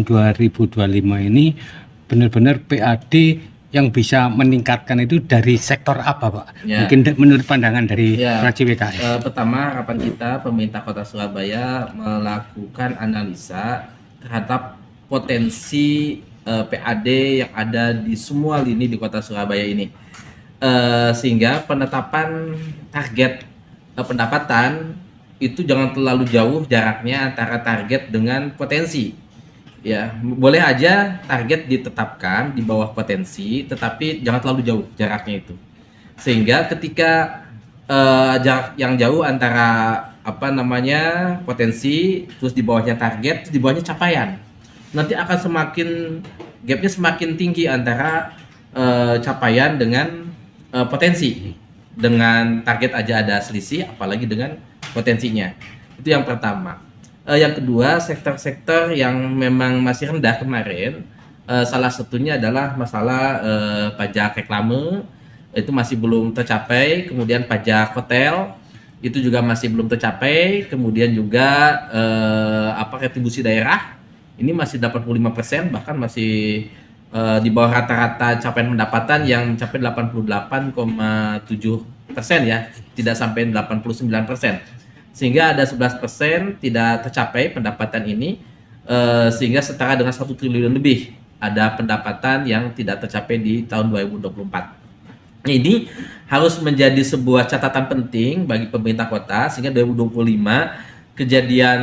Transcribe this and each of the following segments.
tahun 2025 ini benar-benar PAD yang bisa meningkatkan itu dari sektor apa, Pak? Ya. Mungkin menurut pandangan dari Ya, fraksi PKS. pertama harapan kita pemerintah Kota Surabaya melakukan analisa terhadap potensi PAD yang ada di semua lini di Kota Surabaya ini, sehingga penetapan target pendapatan itu jangan terlalu jauh jaraknya antara target dengan potensi. Ya, boleh aja target ditetapkan di bawah potensi, tetapi jangan terlalu jauh jaraknya itu. Sehingga ketika jarak yang jauh antara potensi, terus di bawahnya target, terus di bawahnya capaian, nanti akan gapnya semakin tinggi antara capaian dengan potensi. Dengan target aja ada selisih, apalagi dengan potensinya. Itu yang pertama. Yang kedua, sektor-sektor yang memang masih rendah kemarin, salah satunya adalah masalah pajak reklame, itu masih belum tercapai. Kemudian pajak hotel itu juga masih belum tercapai. Kemudian juga retribusi daerah ini masih 85%, bahkan masih di bawah rata-rata capaian pendapatan yang mencapai 88,7% ya, tidak sampai 89%. Sehingga ada 11% tidak tercapai pendapatan ini, sehingga setara dengan 1 triliun lebih ada pendapatan yang tidak tercapai di tahun 2024. Ini harus menjadi sebuah catatan penting bagi pemerintah kota, sehingga 2025 kejadian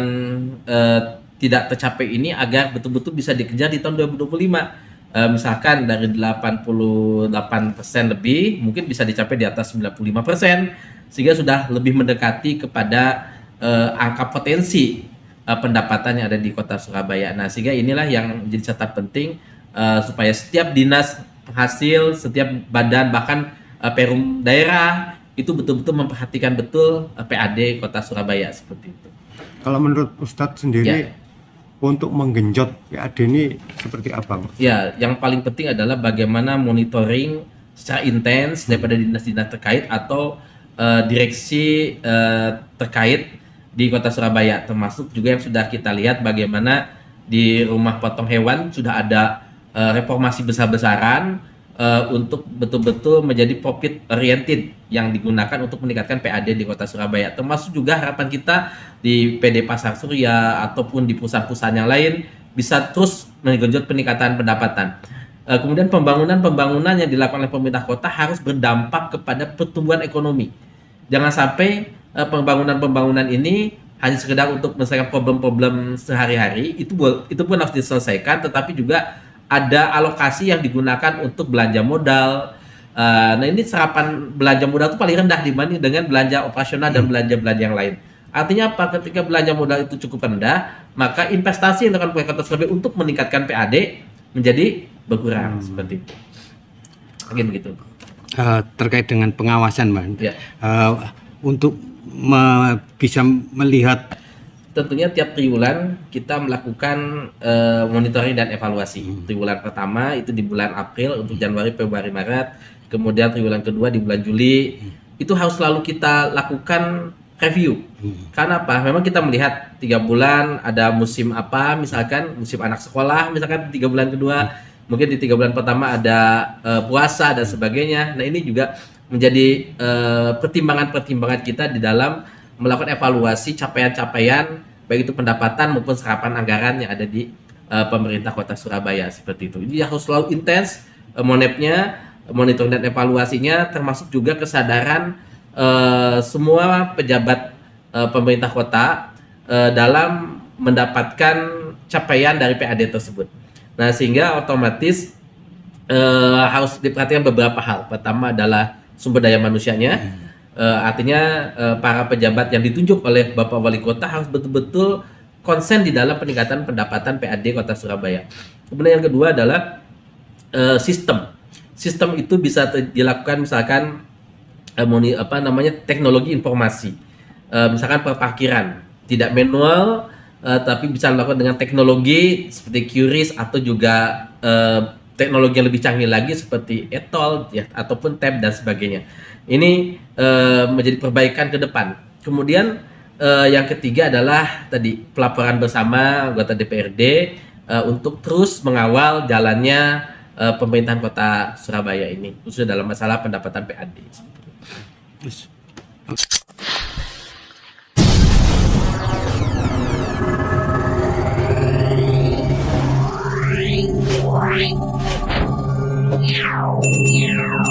tidak tercapai ini agar betul-betul bisa dikejar di tahun 2025. Misalkan dari 88% lebih mungkin bisa dicapai di atas 95%, sehingga sudah lebih mendekati kepada angka potensi pendapatan yang ada di Kota Surabaya. Nah, sehingga inilah yang menjadi catatan penting supaya setiap dinas penghasil, setiap badan, bahkan perum daerah itu betul-betul memperhatikan betul PAD Kota Surabaya seperti itu. Kalau menurut Ustadz sendiri, untuk menggenjot PAD ini seperti apa? Ya, yang paling penting adalah bagaimana monitoring secara intens daripada dinas-dinas terkait atau direksi terkait di Kota Surabaya, termasuk juga yang sudah kita lihat bagaimana di rumah potong hewan sudah ada reformasi besar-besaran untuk betul-betul menjadi profit oriented yang digunakan untuk meningkatkan PAD di Kota Surabaya. Termasuk juga harapan kita di PD Pasar Surya ataupun di perusahaan-perusahaan yang lain bisa terus menggenjot peningkatan pendapatan. Kemudian pembangunan yang dilakukan oleh pemerintah kota harus berdampak kepada pertumbuhan ekonomi. Jangan sampai pembangunan ini hanya sekedar untuk menyelesaikan problem-problem sehari-hari, itu pun harus diselesaikan, tetapi juga ada alokasi yang digunakan untuk belanja modal. Nah, ini serapan belanja modal itu paling rendah dibanding dengan belanja operasional dan belanja-belanja yang lain. Artinya apa? Ketika belanja modal itu cukup rendah, maka investasi yang dilakukan oleh Kota Surabaya untuk meningkatkan PAD menjadi berkurang seperti itu. Mungkin begitu. Terkait dengan pengawasan, Mbak. Ya. Untuk bisa melihat, tentunya tiap triwulan kita melakukan monitoring dan evaluasi. Triwulan pertama itu di bulan April untuk Januari, Februari, Maret. Kemudian triwulan kedua di bulan Juli. Itu harus selalu kita lakukan review. Karena apa? Memang kita melihat 3 bulan ada musim apa, misalkan musim anak sekolah, misalkan 3 bulan kedua, mungkin di 3 bulan pertama ada puasa dan sebagainya. Nah, ini juga menjadi pertimbangan-pertimbangan kita di dalam melakukan evaluasi capaian-capaian baik itu pendapatan maupun serapan anggaran yang ada di pemerintah Kota Surabaya seperti itu. Jadi harus selalu intens monepnya, monitoring dan evaluasinya, termasuk juga kesadaran semua pejabat pemerintah kota dalam mendapatkan capaian dari PAD tersebut. Nah, sehingga otomatis harus diperhatikan beberapa hal. Pertama adalah sumber daya manusianya. Artinya para pejabat yang ditunjuk oleh Bapak Wali Kota harus betul-betul konsen di dalam peningkatan pendapatan PAD Kota Surabaya. Kemudian yang kedua adalah sistem. Sistem itu bisa dilakukan misalkan teknologi informasi. Misalkan perparkiran tidak manual, tapi bisa dilakukan dengan teknologi seperti QRIS atau juga teknologi yang lebih canggih lagi seperti e-tol ya, ataupun tab dan sebagainya. Ini menjadi perbaikan ke depan. Kemudian yang ketiga adalah tadi pelaporan bersama anggota DPRD untuk terus mengawal jalannya pemerintahan Kota Surabaya ini, khususnya dalam masalah pendapatan PAD. Wow.